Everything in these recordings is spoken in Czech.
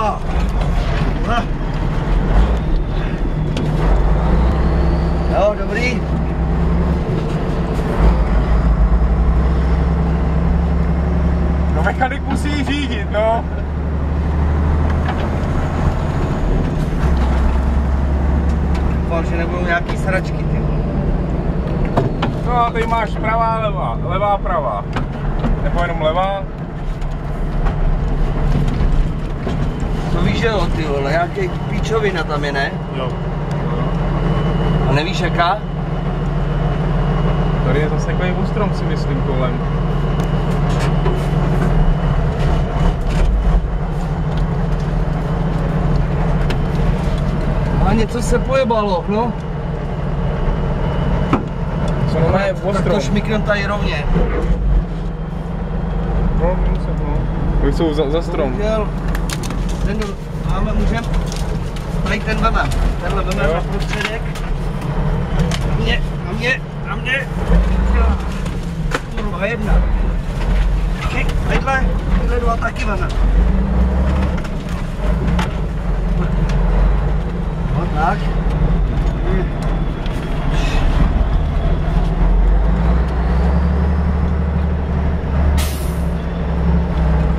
Jo, dobrý. No mechanik musí řídit, no. Doufám, že nebudou nějaký sračky, ty. No a tady máš pravá, levá, levá, pravá. Nebo jenom levá. To víš, že jo, ty vole, nějaký píčovina tam je, ne? Jo. A nevíš jaká? Tady je zase takový ústrom, si myslím, kolem. A něco se pojebalo, no. Co no je Tak ostrom. to šmiknem tady rovně. No, musím, no. Oni jsou za strom. Bohužel, můžem? Tady ten vemem. Tenhle vemem na prostředek. Na mě. Kurva, jedna. Tyhle dva taky vemem. No tak.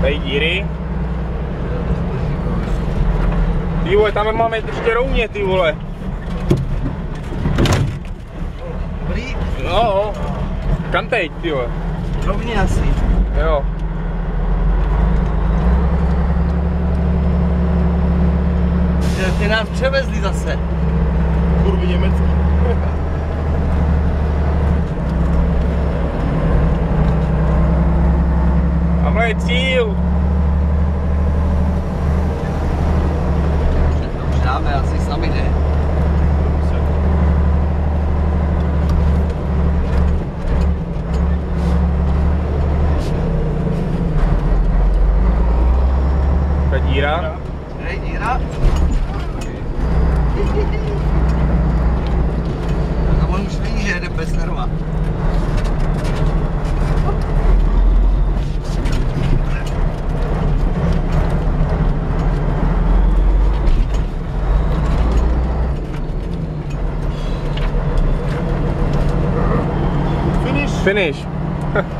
Tady díry. Ty vole, tam máme ještě rovně, ty vole. Dobrý. No, kam teď, ty vole? Rovně asi. Jo. Ty nás převezli zase. Kurvy německý. Tamhle je cíl. Už dáme asi sami, ne? Ta díra. Hej, díra. A on už ví, že jede bez nerva. Finish.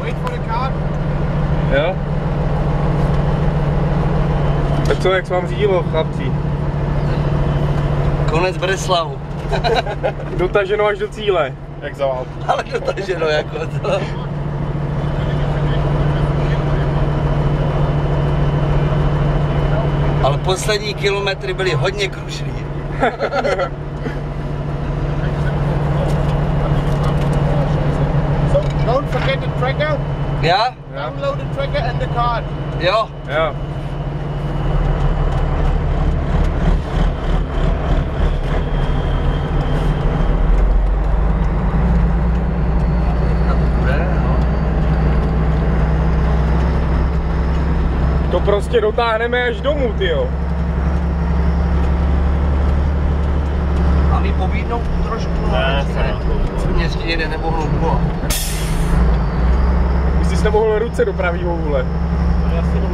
Wait for the car. Jo? Tak co, jak se vám řídilo, chlapci? Konec Breslavu. Dotaženo až do cíle. Jak za válku. Ale dotaženo jako to. Ale poslední kilometry byly hodně krušný. So don't forget the tracker. Já? Download the tracker and the card. Jo. Jo. To prostě dotáhneme až domů, tyjo. Mám jí pobídnout trošku, no, Ne, co mě ještě jede nebo hloubko. Ty jsi nemohl ruce do pravýho vůle. Já si to